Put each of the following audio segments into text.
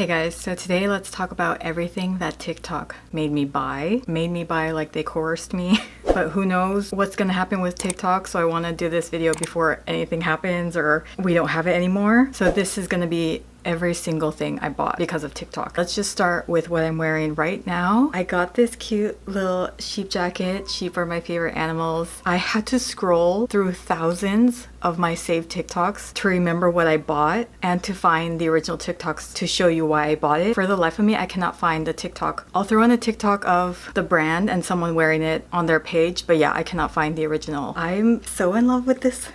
Hey guys, so today let's talk about everything that TikTok made me buy. Made me buy like they coerced me. But who knows what's gonna happen with TikTok, so I want to do this video before anything happens or we don't have it anymore. So this is gonna be every single thing I bought because of TikTok. Let's just start with what I'm wearing right now. I got this cute little sheep jacket. Sheep are my favorite animals. I had to scroll through thousands of my saved TikToks to remember what I bought and to find the original TikToks to show you why I bought it. For the life of me, I cannot find the TikTok. I'll throw in a TikTok of the brand and someone wearing it on their page, but yeah, I cannot find the original. I'm so in love with this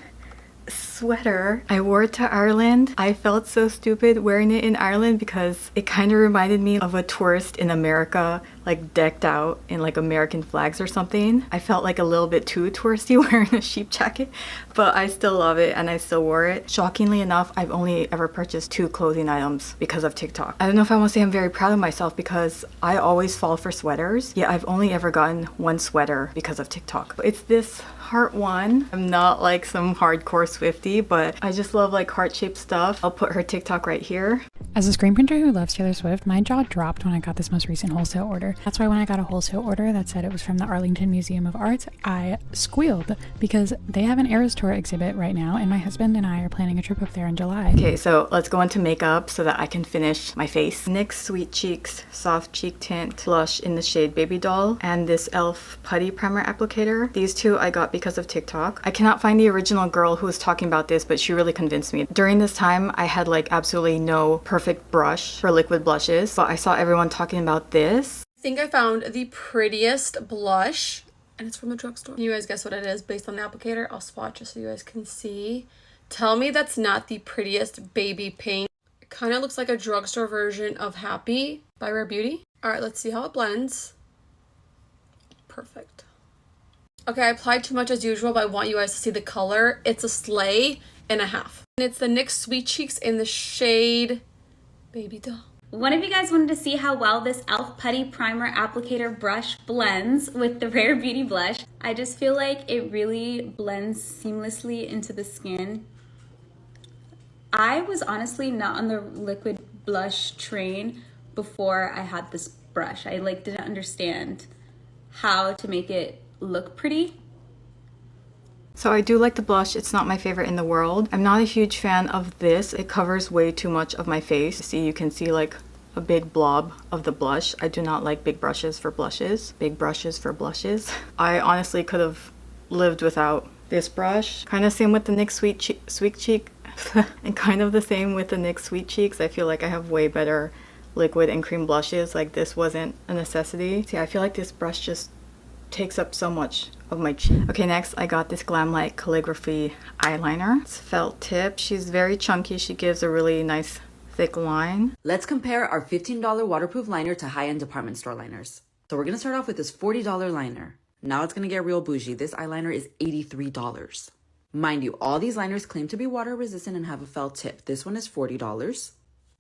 sweater. I wore it to Ireland. I felt so stupid wearing it in Ireland because it kind of reminded me of a tourist in America, like decked out in like American flags or something. I felt like a little bit too touristy wearing a sheep jacket, but I still love it and I still wore it. Shockingly enough, I've only ever purchased 2 clothing items because of TikTok. I don't know if I want to say I'm very proud of myself because I always fall for sweaters. Yeah, I've only ever gotten 1 sweater because of TikTok. It's this heart one. I'm not like some hardcore Swiftie, but I just love like heart-shaped stuff. I'll put her TikTok right here. As a screen printer who loves Taylor Swift, my jaw dropped when I got this most recent wholesale order. That's why when I got a wholesale order that said it was from the Arlington Museum of Art, I squealed because they have an Eras Tour exhibit right now and my husband and I are planning a trip up there in July. Okay, so let's go into makeup so that I can finish my face. NYX Sweet Cheeks Soft Cheek Tint Blush in the shade Baby Doll and this e.l.f. Putty Primer Applicator. These two I got because of TikTok. I cannot find the original girl who was talking about this, but she really convinced me. During this time, I had like absolutely no perfect brush for liquid blushes, but I saw everyone talking about this. I think I found the prettiest blush and it's from a drugstore. Can you guys guess what it is based on the applicator? I'll swatch it so you guys can see. Tell me that's not the prettiest baby pink. It kind of looks like a drugstore version of Happy by Rare Beauty. All right, let's see how it blends. Perfect. Okay, I applied too much as usual, but I want you guys to see the color. It's a slay and a half. And it's the NYX Sweet Cheeks in the shade Baby Doll. One of you guys wanted to see how well this e.l.f. Putty Primer Applicator brush blends with the Rare Beauty blush. I just feel like it really blends seamlessly into the skin. I was honestly not on the liquid blush train before I had this brush. I like didn't understand how to make it look pretty. So I do like the blush. It's not my favorite in the world. I'm not a huge fan of this. It covers way too much of my face. See, you can see like a big blob of the blush. I do not like big brushes for blushes. Big brushes for blushes. I honestly could have lived without this brush. Kind of same with the NYX Sweet Cheek and kind of the same with the NYX Sweet Cheeks. I feel like I have way better liquid and cream blushes. Like this wasn't a necessity. See, I feel like this brush just takes up so much of my cheek. Okay, next I got this Glamlite Calligraphy eyeliner. It's felt tip. She's very chunky. She gives a really nice thick line. Let's compare our $15 waterproof liner to high-end department store liners. So we're gonna start off with this $40 liner. Now it's gonna get real bougie. This eyeliner is $83. Mind you, all these liners claim to be water resistant and have a felt tip. This one is $40.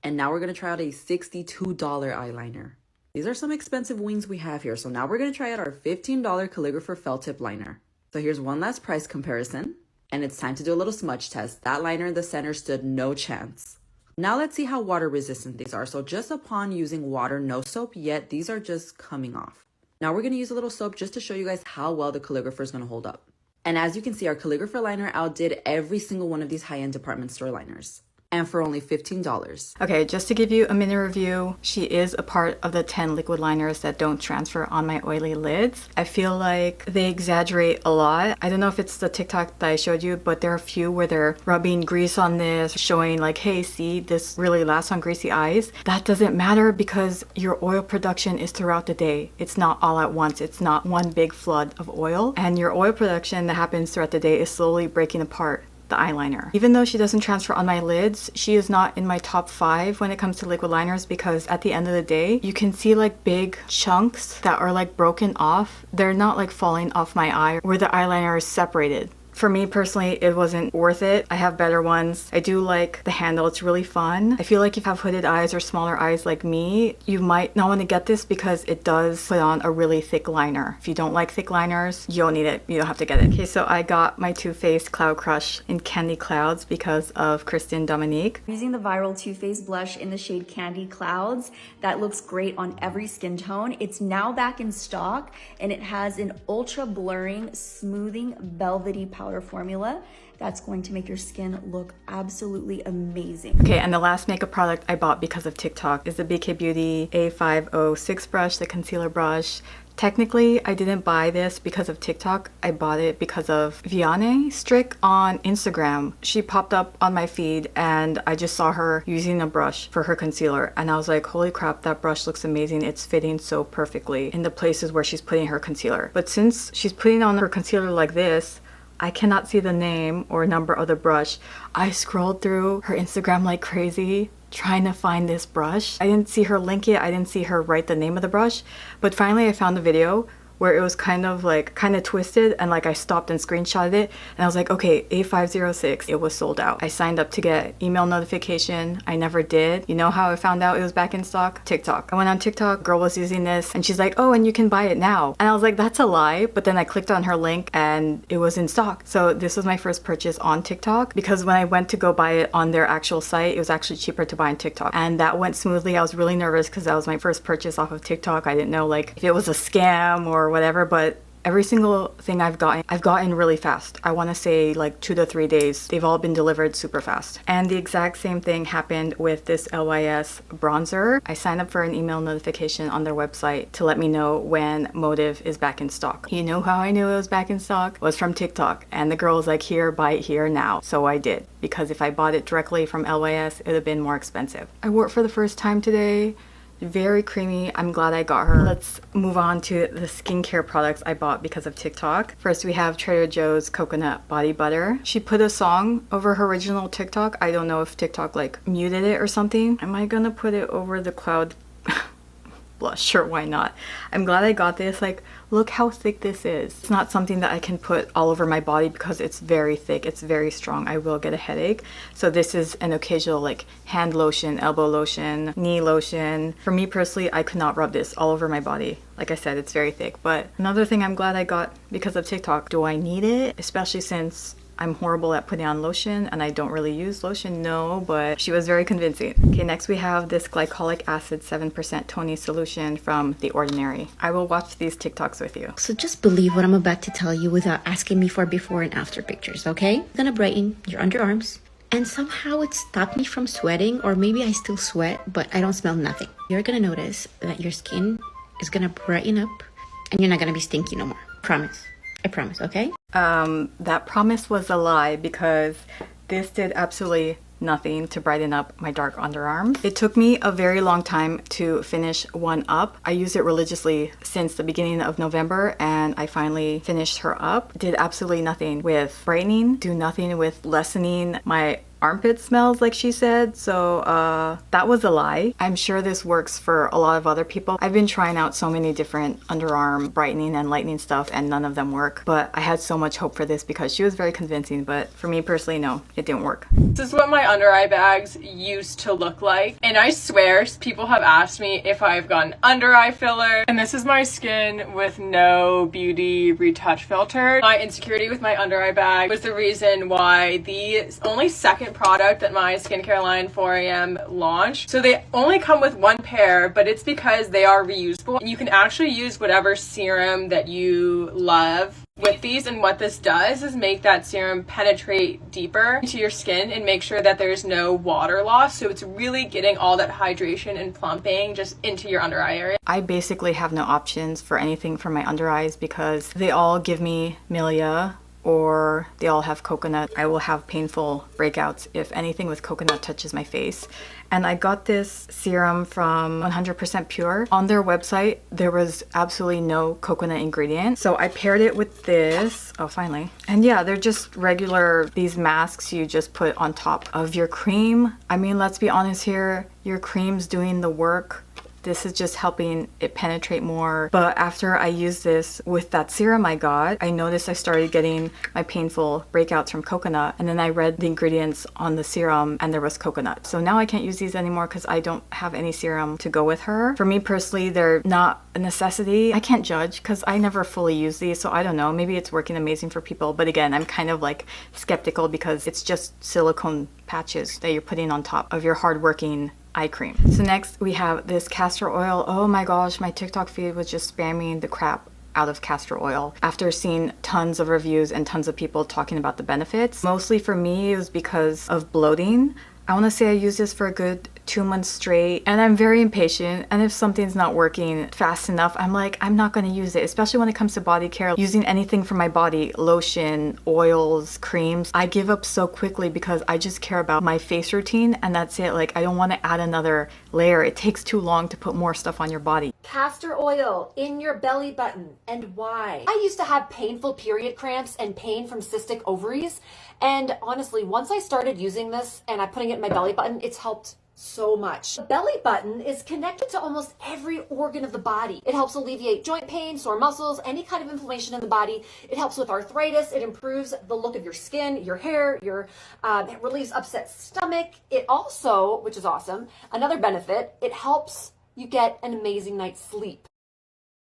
And now we're gonna try out a $62 eyeliner. These are some expensive wings we have here. So now we're going to try out our $15 Calligrapher felt tip liner. So here's one last price comparison. And it's time to do a little smudge test. That liner in the center stood no chance. Now let's see how water resistant these are. So just upon using water, no soap yet, these are just coming off. Now we're going to use a little soap just to show you guys how well the Calligrapher is going to hold up. And as you can see, our Calligrapher liner outdid every single one of these high-end department store liners. And for only $15. Okay, just to give you a mini review, she is a part of the 10 liquid liners that don't transfer on my oily lids. I feel like they exaggerate a lot. I don't know if it's the TikTok that I showed you, but there are a few where they're rubbing grease on this, showing like, hey, see, this really lasts on greasy eyes. That doesn't matter because your oil production is throughout the day. It's not all at once. It's not one big flood of oil. And your oil production that happens throughout the day is slowly breaking apart the eyeliner. Even though she doesn't transfer on my lids, she is not in my top 5 when it comes to liquid liners because at the end of the day, you can see like big chunks that are like broken off. They're not like falling off my eye where the eyeliner is separated For me personally, it wasn't worth it. I have better ones. I do like the handle. It's really fun. I feel like if you have hooded eyes or smaller eyes like me, you might not want to get this because it does put on a really thick liner. If you don't like thick liners, you don't need it. You don't have to get it. Okay, so I got my Too Faced Cloud Crush in Candy Clouds because of Kristen Dominique. I'm using the viral Too Faced blush in the shade Candy Clouds. That looks great on every skin tone. It's now back in stock and it has an ultra blurring, smoothing, velvety powder formula that's going to make your skin look absolutely amazing. Okay, and the last makeup product I bought because of TikTok is the BK Beauty A506 brush, the concealer brush. Technically, I didn't buy this because of TikTok. I bought it because of Vianney Strick on Instagram. She popped up on my feed and I just saw her using a brush for her concealer. And I was like, holy crap, that brush looks amazing. It's fitting so perfectly in the places where she's putting her concealer. But since she's putting on her concealer like this, I cannot see the name or number of the brush. I scrolled through her Instagram like crazy trying to find this brush. I didn't see her link it. I didn't see her write the name of the brush. But finally I found the video where it was kind of twisted and like I stopped and screenshotted it and I was like, okay, A506, it was sold out. I signed up to get email notification. I never did. You know how I found out it was back in stock? TikTok. I went on TikTok, girl was using this and she's like, oh, and you can buy it now. And I was like, that's a lie. But then I clicked on her link and it was in stock. So this was my first purchase on TikTok because when I went to go buy it on their actual site, it was actually cheaper to buy on TikTok. And that went smoothly. I was really nervous because that was my first purchase off of TikTok. I didn't know like if it was a scam or whatever, but every single thing I've gotten really fast. I want to say like 2 to 3 days. They've all been delivered super fast. And the exact same thing happened with this LYS bronzer. I signed up for an email notification on their website to let me know when Motive is back in stock. You know how I knew it was back in stock? It was from TikTok. And the girl was like, here, buy it here now. So I did, because if I bought it directly from LYS, it would have been more expensive. I wore it for the first time today. Very creamy. I'm glad I got her. Let's move on to the skincare products I bought because of TikTok. First, we have Trader Joe's Coconut Body Butter. She put a song over her original TikTok. I don't know if TikTok like muted it or something. Am I gonna put it over the Cloud blush? Sure, why not? I'm glad I got this. Like, look how thick this is. It's not something that I can put all over my body because it's very thick. It's very strong. I will get a headache. So this is an occasional like hand lotion, elbow lotion, knee lotion. For me personally, I could not rub this all over my body. Like I said, it's very thick. But another thing I'm glad I got because of TikTok, do I need it? Especially since I'm horrible at putting on lotion and I don't really use lotion, no, but she was very convincing. Okay, next we have this Glycolic Acid 7% Tony solution from The Ordinary. I will watch these TikToks with you. So just believe what I'm about to tell you without asking me for before and after pictures, okay? I'm gonna brighten your underarms. And somehow it stopped me from sweating, or maybe I still sweat, but I don't smell nothing. You're gonna notice that your skin is gonna brighten up and you're not gonna be stinky no more. Promise. I promise, okay? That promise was a lie because this did absolutely nothing to brighten up my dark underarms. It took me a very long time to finish one up. I used it religiously since the beginning of November and I finally finished her up. Did absolutely nothing with brightening, do nothing with lessening my armpit smells like she said, so that was a lie. I'm sure this works for a lot of other people. I've been trying out so many different underarm brightening and lightening stuff and none of them work, but I had so much hope for this because she was very convincing, but for me personally, no, it didn't work. This is what my under eye bags used to look like, and I swear people have asked me if I've gotten under eye filler, and this is my skin with no beauty retouch filter. My insecurity with my under eye bag was the reason why the only second product that my skincare line 4am launched. So they only come with one pair, but it's because they are reusable. You can actually use whatever serum that you love with these, and what this does is make that serum penetrate deeper into your skin and make sure that there's no water loss. So it's really getting all that hydration and plumping just into your under eye area. I basically have no options for anything for my under eyes because they all give me milia or they all have coconut. I will have painful breakouts if anything with coconut touches my face. And I got this serum from 100% Pure. On their website, there was absolutely no coconut ingredient. So I paired it with this. Oh, finally. And yeah, they're just regular, these masks you just put on top of your cream. I mean, let's be honest here. Your cream's doing the work. This is just helping it penetrate more. But after I used this with that serum I got, I noticed I started getting my painful breakouts from coconut. And then I read the ingredients on the serum and there was coconut. So now I can't use these anymore because I don't have any serum to go with her. For me personally, they're not a necessity. I can't judge because I never fully use these, so I don't know. Maybe it's working amazing for people, but again, I'm kind of like skeptical because it's just silicone patches that you're putting on top of your hardworking eye cream. So next we have this castor oil. Oh my gosh, my TikTok feed was just spamming the crap out of castor oil after seeing tons of reviews and tons of people talking about the benefits. Mostly for me, it was because of bloating. I want to say I used this for a good 2 months straight, and I'm very impatient, and if something's not working fast enough, I'm like, I'm not going to use it, especially when it comes to body care. Using anything for my body, lotion, oils, creams, I give up so quickly because I just care about my face routine and that's it. Like, I don't want to add another layer. It takes too long to put more stuff on your body. Castor oil in your belly button, and why? I used to have painful period cramps and pain from cystic ovaries, and honestly, once I started using this and I'm putting it in my belly button, it's helped so much. The belly button is connected to almost every organ of the body. It helps alleviate joint pain, sore muscles, any kind of inflammation in the body. It helps with arthritis. It improves the look of your skin, your hair, it relieves upset stomach. It also, which is awesome, another benefit, it helps you get an amazing night's sleep.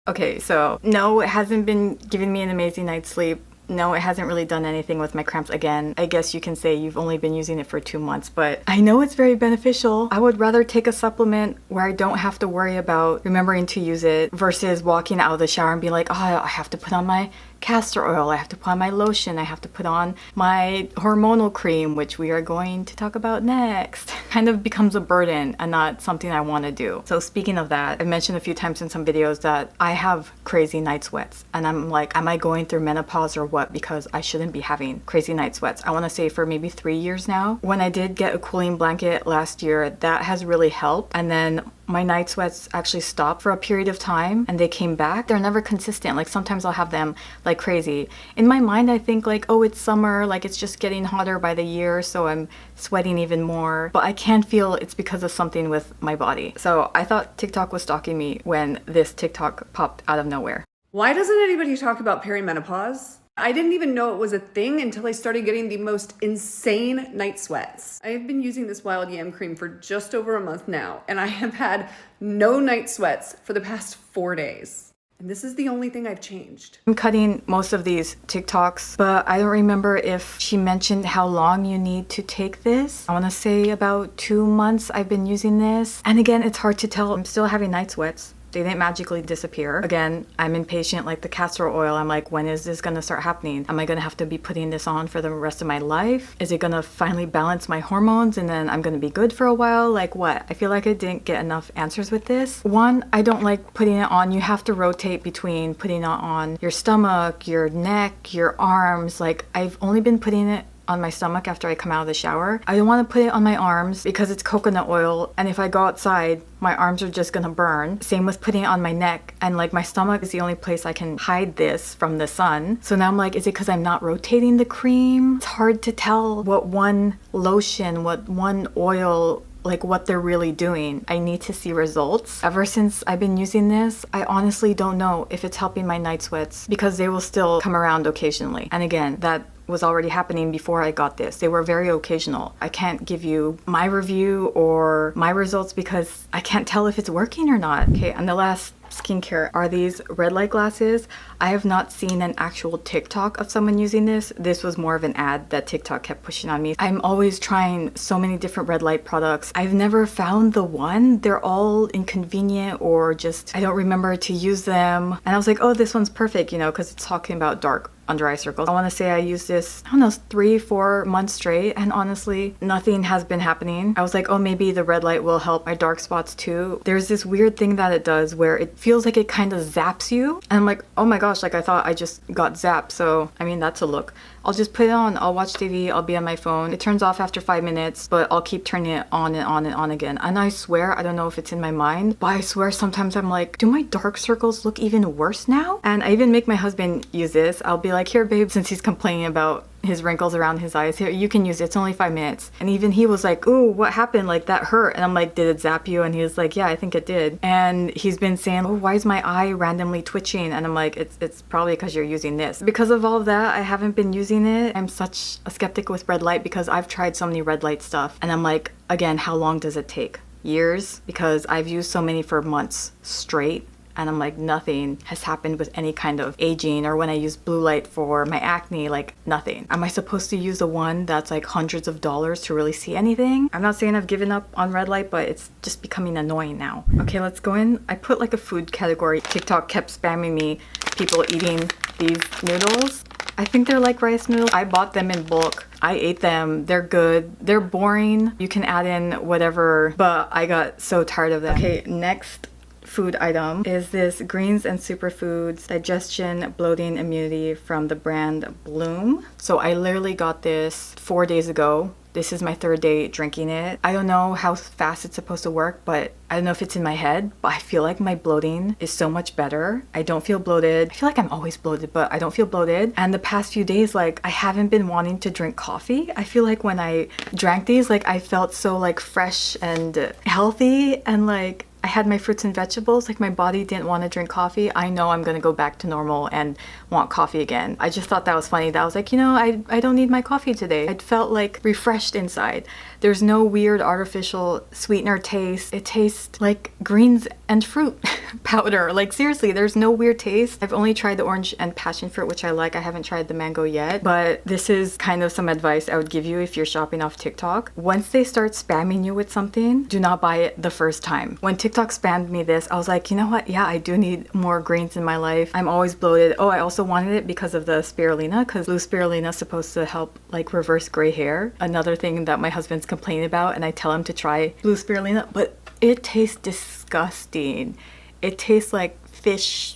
Okay, so no, it hasn't been giving me an amazing night's sleep. No, it hasn't really done anything with my cramps. Again, I guess you can say you've only been using it for 2 months, but I know it's very beneficial. I would rather take a supplement where I don't have to worry about remembering to use it versus walking out of the shower and being like, oh, I have to put on my castor oil, I have to put on my lotion, I have to put on my hormonal cream, which we are going to talk about next. Kind of becomes a burden and not something I want to do. So speaking of that, I've mentioned a few times in some videos that I have crazy night sweats, and I'm like, am I going through menopause or what? Because I shouldn't be having crazy night sweats. I want to say for maybe 3 years now. When I did get a cooling blanket last year, that has really helped. And then my night sweats actually stopped for a period of time and they came back. They're never consistent. Like sometimes I'll have them like crazy. In my mind, I think like, oh, it's summer, like it's just getting hotter by the year, so I'm sweating even more. But I can feel it's because of something with my body. So I thought TikTok was stalking me when this TikTok popped out of nowhere. Why doesn't anybody talk about perimenopause? I didn't even know it was a thing until I started getting the most insane night sweats. I've been using this wild yam cream for just over a month now, and I have had no night sweats for the past 4 days. And this is the only thing I've changed. I'm cutting most of these TikToks, but I don't remember if she mentioned how long you need to take this. I want to say about 2 months I've been using this. And again, it's hard to tell. I'm still having night sweats. They didn't magically disappear. Again, I'm impatient like the castor oil. I'm like, when is this gonna start happening? Am I gonna have to be putting this on for the rest of my life? Is it gonna finally balance my hormones and then I'm gonna be good for a while? Like what? I feel like I didn't get enough answers with this. One, I don't like putting it on. You have to rotate between putting it on your stomach, your neck, your arms. Like I've only been putting it on my stomach after I come out of the shower. I don't want to put it on my arms because it's coconut oil, and if I go outside, my arms are just gonna burn. Same with putting it on my neck, and like my stomach is the only place I can hide this from the sun. So now I'm like, is it because I'm not rotating the cream? It's hard to tell what one lotion, what one oil, like what they're really doing. I need to see results. Ever since I've been using this, I honestly don't know if it's helping my night sweats because they will still come around occasionally. And again, that was already happening before I got this. They were very occasional. I can't give you my review or my results because I can't tell if it's working or not. Okay, and the last skincare are these red light glasses. I have not seen an actual TikTok of someone using this. This was more of an ad that TikTok kept pushing on me. I'm always trying so many different red light products. I've never found the one. They're all inconvenient or just I don't remember to use them. And I was like, oh, this one's perfect, you know, because it's talking about dark under eye circles. I want to say I used this, I don't know, 3-4 months straight, and honestly, nothing has been happening. I was like, oh, maybe the red light will help my dark spots too. There's this weird thing that it does where it feels like it kind of zaps you. And I'm like, oh my gosh, like I thought I just got zapped. So, I mean, that's a look. I'll just put it on, I'll watch TV, I'll be on my phone. It turns off after 5 minutes, but I'll keep turning it on and on and on again. And I swear, I don't know if it's in my mind, but I swear sometimes I'm like, do my dark circles look even worse now? And I even make my husband use this. I'll be like, here babe, since he's complaining about his wrinkles around his eyes. Here, you can use it. It's only 5 minutes. And even he was like, ooh, what happened? Like that hurt. And I'm like, did it zap you? And he was like, yeah, I think it did. And he's been saying, oh, why is my eye randomly twitching? And I'm like, it's probably because you're using this. Because of all of that, I haven't been using it. I'm such a skeptic with red light because I've tried so many red light stuff. And I'm like, again, how long does it take? Years? Because I've used so many for months straight. And I'm like, nothing has happened with any kind of aging, or when I use blue light for my acne, like nothing. Am I supposed to use the one that's like hundreds of dollars to really see anything? I'm not saying I've given up on red light, but it's just becoming annoying now. Okay, let's go in. I put like a food category. TikTok kept spamming me, people eating these noodles. I think they're like rice noodles. I bought them in bulk. I ate them. They're good. They're boring. You can add in whatever, but I got so tired of them. Okay, next food item is this Greens and Superfoods Digestion Bloating Immunity from the brand Bloom. So I literally got this 4 days ago. This is my 3rd day drinking it. I don't know how fast it's supposed to work, but I don't know if it's in my head, but I feel like my bloating is so much better. I don't feel bloated. I feel like I'm always bloated, but I don't feel bloated. And the past few days, like I haven't been wanting to drink coffee. I feel like when I drank these, like I felt so like fresh and healthy, and like I had my fruits and vegetables. Like my body didn't want to drink coffee. I know I'm gonna go back to normal and want coffee again. I just thought that was funny. That I was like, you know, I don't need my coffee today. I felt like refreshed inside. There's no weird artificial sweetener taste. It tastes like greens and fruit powder. Like seriously, there's no weird taste. I've only tried the orange and passion fruit, which I like. I haven't tried the mango yet, but this is kind of some advice I would give you if you're shopping off TikTok. Once they start spamming you with something, do not buy it the first time. When TikTok spammed me this, I was like, you know what? Yeah, I do need more greens in my life. I'm always bloated. Oh, I also wanted it because of the spirulina, because blue spirulina is supposed to help like reverse gray hair. Another thing that my husband's complaining about, and I tell him to try blue spirulina, but it tastes disgusting. It tastes like fish.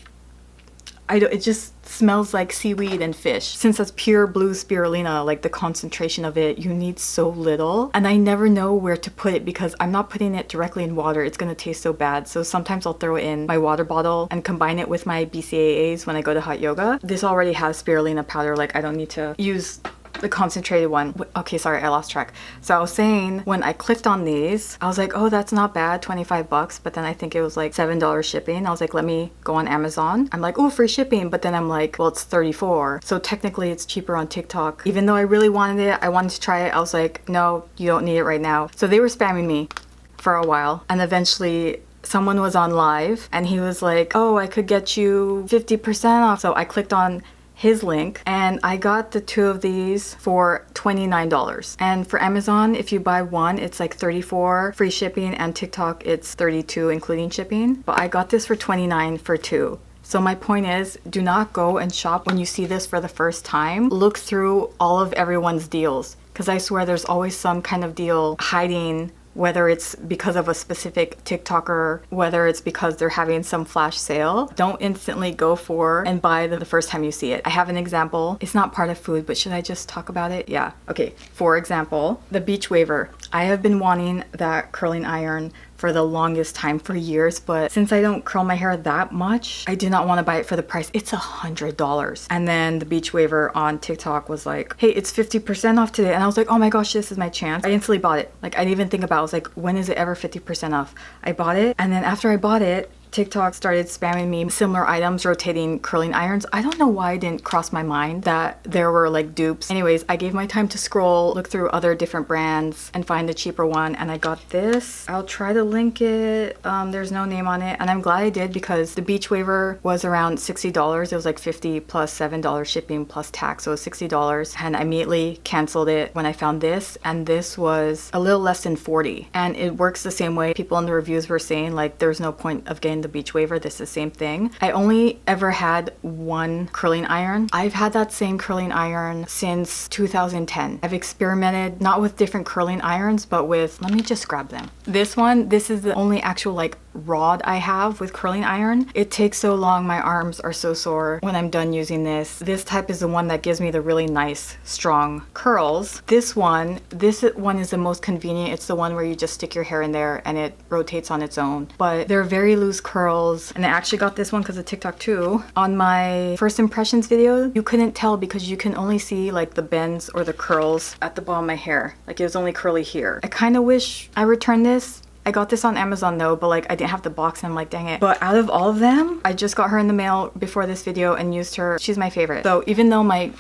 It just smells like seaweed and fish. Since that's pure blue spirulina, like the concentration of it, you need so little. And I never know where to put it because I'm not putting it directly in water. It's gonna taste so bad. So sometimes I'll throw it in my water bottle and combine it with my BCAAs when I go to hot yoga. This already has spirulina powder. Like I don't need to use the concentrated one. Okay, sorry, I lost track. So I was saying, when I clicked on these, I was like, oh, that's not bad, 25 bucks. But then I think it was like $7 shipping. I was like, let me go on Amazon. I'm like, oh, free shipping. But then I'm like, well, it's 34. So technically it's cheaper on TikTok. Even though I really wanted it, I wanted to try it. I was like, no, you don't need it right now. So they were spamming me for a while. And eventually someone was on live and he was like, oh, I could get you 50% off. So I clicked on his link and I got the 2 of these for $29. And for Amazon, if you buy one, it's like $34 free shipping, and TikTok it's $32 including shipping. But I got this for $29 for 2. So my point is, do not go and shop when you see this for the first time. Look through all of everyone's deals, because I swear there's always some kind of deal hiding, whether it's because of a specific TikToker, whether it's because they're having some flash sale. Don't instantly go for and buy the first time you see it. I have an example. It's not part of food, but should I just talk about it? Yeah. Okay. For example, the Beach Waver. I have been wanting that curling iron for the longest time, for years, but since I don't curl my hair that much, I do not want to buy it for the price. It's $100. And then the Beach Waver on TikTok was like, hey, it's 50% off today. And I was like, oh my gosh, this is my chance. I instantly bought it. Like I didn't even think about it. I was like, when is it ever 50% off? I bought it. And then after I bought it, TikTok started spamming me similar items, rotating curling irons. I don't know why it didn't cross my mind that there were like dupes. Anyways, I gave my time to scroll, look through other different brands and find the cheaper one, and I got this. I'll try to link it. There's no name on it, and I'm glad I did because the Beach Waver was around $60. It was like $50 plus $7 shipping plus tax, so it was $60, and I immediately canceled it when I found this, and this was a little less than $40. And it works the same way. People in the reviews were saying like there's no point of getting the Beach Waver. This is the same thing. I only ever had one curling iron. I've had that same curling iron since 2010. I've experimented not with different curling irons, but with, let me just grab them. This one, this is the only actual like rod I have with curling iron. It takes so long, my arms are so sore when I'm done using this. This type is the one that gives me the really nice, strong curls. This one is the most convenient. It's the one where you just stick your hair in there and it rotates on its own. But they're very loose curls, and I actually got this one because of TikTok too. On my first impressions video, you couldn't tell because you can only see like the bends or the curls at the bottom of my hair. Like it was only curly here. I kind of wish I returned this. I got this on Amazon though, but like I didn't have the box and I'm like, dang it. But out of all of them, I just got her in the mail before this video and used her. She's my favorite. So even though my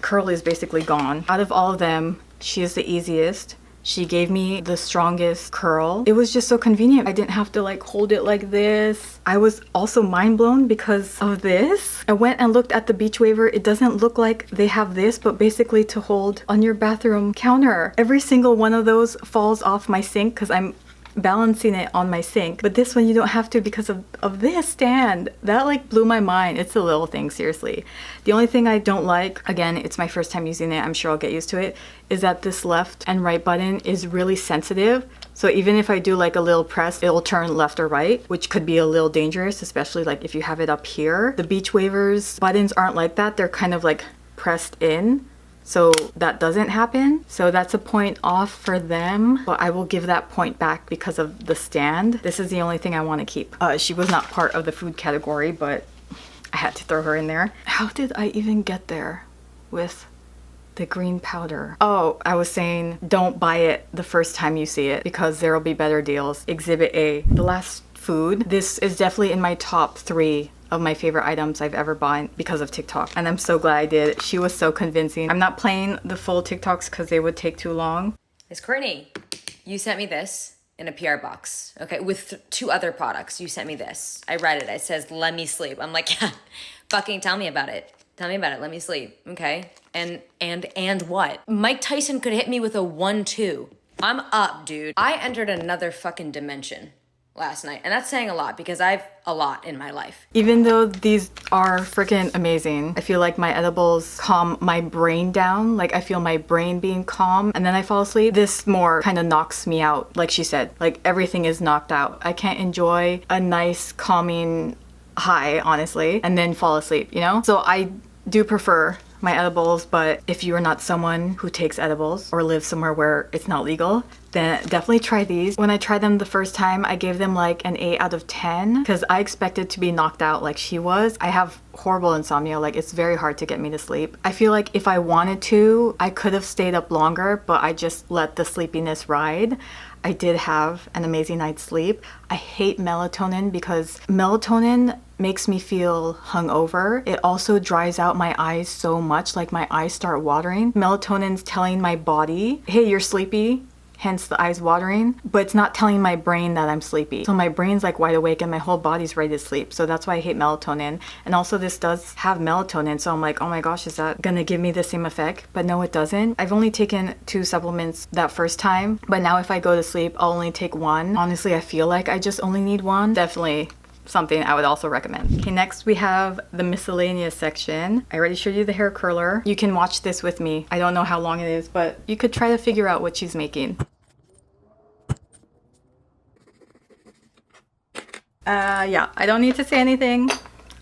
curl is basically gone, out of all of them, she is the easiest. She gave me the strongest curl. It was just so convenient. I didn't have to like hold it like this. I was also mind blown because of this. I went and looked at the beach waiver. It doesn't look like they have this, but basically to hold on your bathroom counter. Every single one of those falls off my sink because I'm balancing it on my sink, but this one you don't have to because of this stand. That like blew my mind. It's a little thing, seriously. The only thing I don't like, again, it's my first time using it, I'm sure I'll get used to it, is that this left and right button is really sensitive. So even if I do like a little press, it'll turn left or right, which could be a little dangerous, especially like if you have it up here. The beach waivers buttons aren't like that. They're kind of like pressed in. So that doesn't happen. So that's a point off for them, but I will give that point back because of the stand. This is the only thing I want to keep. She was not part of the food category, but I had to throw her in there. How did I even get there with the green powder? Oh, I was saying don't buy it the first time you see it because there'll be better deals. Exhibit A, the last food. This is definitely in my top 3 of my favorite items I've ever bought because of TikTok, and I'm so glad I did. She was so convincing. I'm not playing the full TikToks because they would take too long. Miss Courtney, you sent me this in a PR box, okay, with 2 other products. You sent me this. I read it. It says, "Let me sleep." I'm like, yeah, fucking tell me about it. Tell me about it. Let me sleep, okay? And what? Mike Tyson could hit me with a 1-2. I'm up, dude. I entered another fucking dimension last night, and that's saying a lot because I've a lot in my life. Even though these are freaking amazing, I feel like my edibles calm my brain down. Like I feel my brain being calm and then I fall asleep. This more kind of knocks me out. Like she said, like everything is knocked out. I can't enjoy a nice calming high, honestly, and then fall asleep, you know? So I do prefer my edibles, but if you are not someone who takes edibles or lives somewhere where it's not legal, then definitely try these. When I tried them the first time, I gave them like an 8 out of 10 because I expected to be knocked out like she was. I have horrible insomnia, like it's very hard to get me to sleep. I feel like if I wanted to, I could have stayed up longer, but I just let the sleepiness ride. I did have an amazing night's sleep. I hate melatonin because melatonin makes me feel hungover. It also dries out my eyes so much, like my eyes start watering. Melatonin's telling my body, hey, you're sleepy, hence the eyes watering, but it's not telling my brain that I'm sleepy. So my brain's like wide awake and my whole body's ready to sleep. So that's why I hate melatonin. And also this does have melatonin, so I'm like, oh my gosh, is that gonna give me the same effect? But no, it doesn't. I've only taken 2 supplements that first time, but now if I go to sleep, I'll only take 1. Honestly, I feel like I just only need 1. Definitely something I would also recommend. Okay, next we have the miscellaneous section. I already showed you the hair curler. You can watch this with me. I don't know how long it is, but you could try to figure out what she's making. Yeah, I don't need to say anything.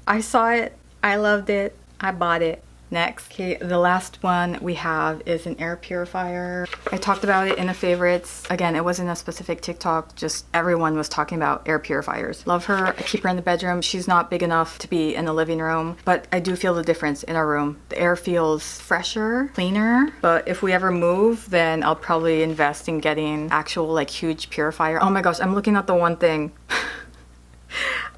I saw it, I loved it, I bought it. Next, okay, the last one we have is an air purifier. I talked about it in the favorites. Again, it wasn't a specific TikTok, just everyone was talking about air purifiers. Love her, I keep her in the bedroom. She's not big enough to be in the living room, but I do feel the difference in our room. The air feels fresher, cleaner, but if we ever move, then I'll probably invest in getting actual like huge purifier. Oh my gosh, I'm looking at the one thing.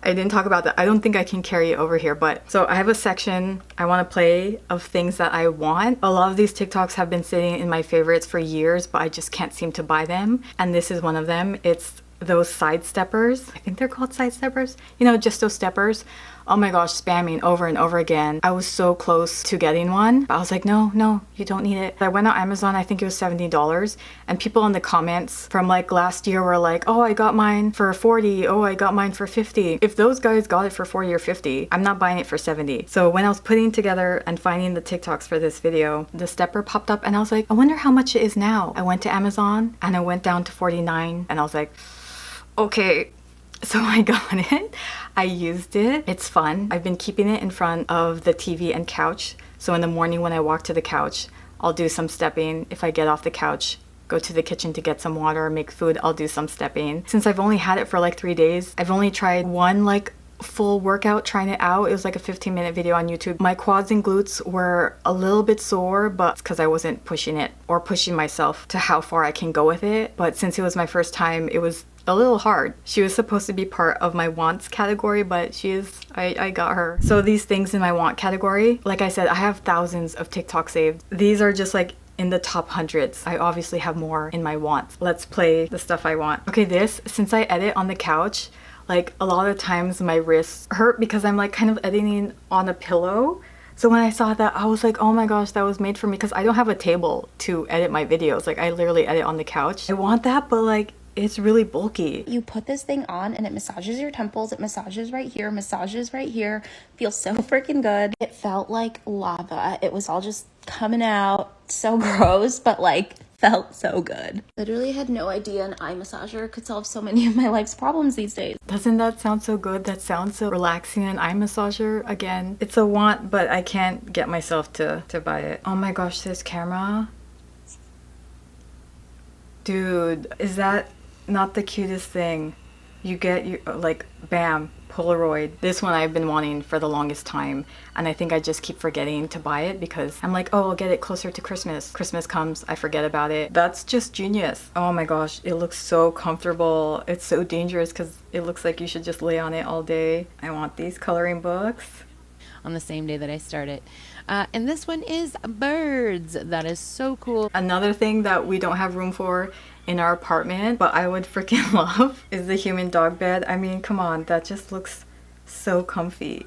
I didn't talk about that. I don't think I can carry it over here, but so I have a section I want to play of things that I want. A lot of these TikToks have been sitting in my favorites for years, but I just can't seem to buy them. And this is one of them. It's those side steppers. I think they're called side steppers. You know, just those steppers. Oh my gosh, spamming over and over again. I was so close to getting one, but I was like, no, you don't need it. I went on Amazon, I think it was $70, and people in the comments from like last year were like, oh, I got mine for 40. Oh, I got mine for 50. If those guys got it for 40 or 50, I'm not buying it for 70. So when I was putting together and finding the TikToks for this video, the stepper popped up and I was like, I wonder how much it is now. I went to Amazon and I went down to 49 and I was like, okay, So I got it, I used it, it's fun. I've been keeping it in front of the TV and couch. So in the morning when I walk to the couch, I'll do some stepping. If I get off the couch, go to the kitchen to get some water or make food, I'll do some stepping. Since I've only had it for like 3 days, I've only tried one like full workout trying it out. It was like a 15-minute video on YouTube. My quads and glutes were a little bit sore, but it's because I wasn't pushing it or pushing myself to how far I can go with it. But since it was my first time, it was a little hard. She was supposed to be part of my wants category, but I got her. So these things in my want category, like I said, I have thousands of TikTok saved. These are just like in the top hundreds. I obviously have more in my wants. Let's play the stuff I want. Okay, this, since I edit on the couch, like a lot of times my wrists hurt because I'm like kind of editing on a pillow. So when I saw that, I was like, oh my gosh, that was made for me, because I don't have a table to edit my videos. Like I literally edit on the couch. I want that, but like it's really bulky. You put this thing on and it massages your temples, it massages right here, massages right here. Feels so freaking good. It felt like lava. It was all just coming out. So gross, but like felt so good. Literally had no idea an eye massager could solve so many of my life's problems these days. Doesn't that sound so good? That sounds so relaxing. An eye massager, again, it's a want, but I can't get myself to buy it. Oh my gosh, this camera. Dude, is that not the cutest thing? You get your, like, bam, Polaroid. This one I've been wanting for the longest time, and I think I just keep forgetting to buy it because I'm like, oh, I'll get it closer to Christmas. Christmas comes, I forget about it. That's just genius. Oh my gosh, it looks so comfortable. It's so dangerous because it looks like you should just lay on it all day. I want these coloring books. On the same day that I start it. And this one is birds. That is so cool. Another thing that we don't have room for in our apartment, but I would freaking love, is the human dog bed. I mean, come on, that just looks so comfy.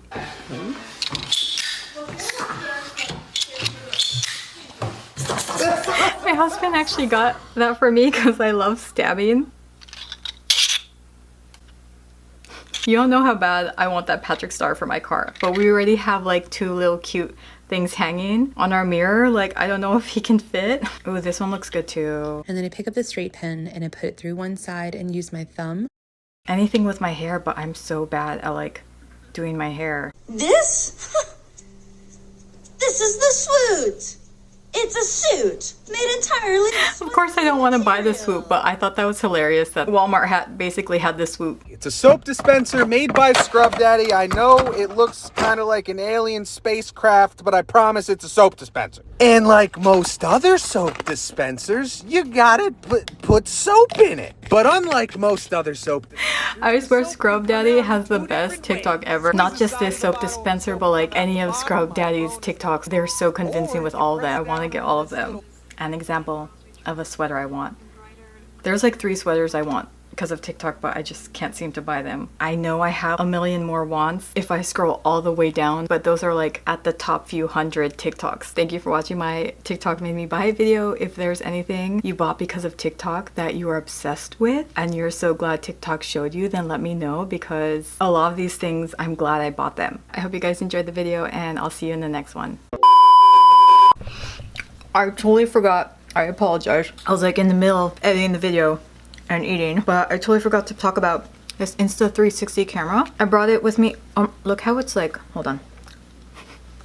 My husband actually got that for me because I love stabbing. You don't know how bad I want that Patrick Star for my car, but we already have like 2 little cute things hanging on our mirror. Like, I don't know if he can fit. Oh, this one looks good too. And then I pick up the straight pen and I put it through one side and use my thumb. Anything with my hair, but I'm so bad at like doing my hair. This? This is the swoot. It's a suit made entirely. Of course I don't want to buy the swoop, but I thought that was hilarious that Walmart basically had the swoop. It's a soap dispenser made by Scrub Daddy. I know it looks kind of like an alien spacecraft, but I promise it's a soap dispenser. And like most other soap dispensers, you gotta put soap in it. But unlike most other soap I swear Scrub Daddy has the best TikTok ever. Not just this soap dispenser, but like any of Scrub Daddy's TikToks. They're so convincing with all of that. I want to get all of them. An example of a sweater I want. There's like 3 sweaters I want because of TikTok, but I just can't seem to buy them. I know I have a million more wants if I scroll all the way down, but those are like at the top few hundred TikToks. Thank you for watching my TikTok made me buy video. If there's anything you bought because of TikTok that you are obsessed with and you're so glad TikTok showed you, then let me know, because a lot of these things I'm glad I bought them. I hope you guys enjoyed the video and I'll see you in the next one. I totally forgot. I apologize. I was like in the middle of editing the video and eating, but I totally forgot to talk about this Insta360 camera. I brought it with me. Look how it's like, hold on.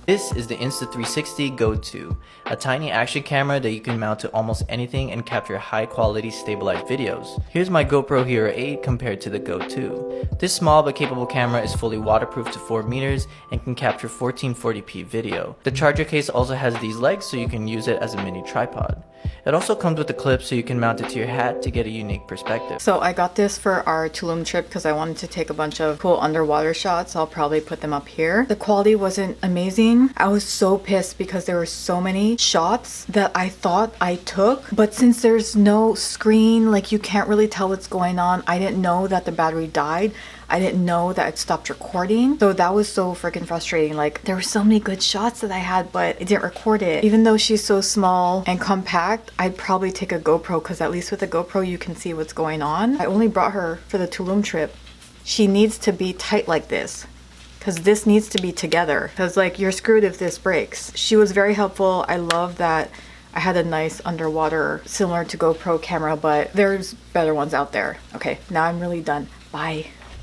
This is the Insta360 Go 2, a tiny action camera that you can mount to almost anything and capture high quality stabilized videos. Here's my GoPro Hero 8 compared to the Go 2. This small but capable camera is fully waterproof to 4 meters and can capture 1440p video. The charger case also has these legs so you can use it as a mini tripod. It also comes with a clip so you can mount it to your hat to get a unique perspective. So I got this for our Tulum trip because I wanted to take a bunch of cool underwater shots. I'll probably put them up here. The quality wasn't amazing. I was so pissed because there were so many shots that I thought I took, but since there's no screen, like you can't really tell what's going on. I didn't know that the battery died. I didn't know that it stopped recording. So that was so freaking frustrating. Like there were so many good shots that I had, but it didn't record it. Even though she's so small and compact, I'd probably take a GoPro because at least with a GoPro you can see what's going on. I only brought her for the Tulum trip. She needs to be tight like this, because this needs to be together, because like you're screwed if this breaks. She was very helpful. I love that I had a nice underwater similar to GoPro camera, but there's better ones out there. Okay, now I'm really done. Bye.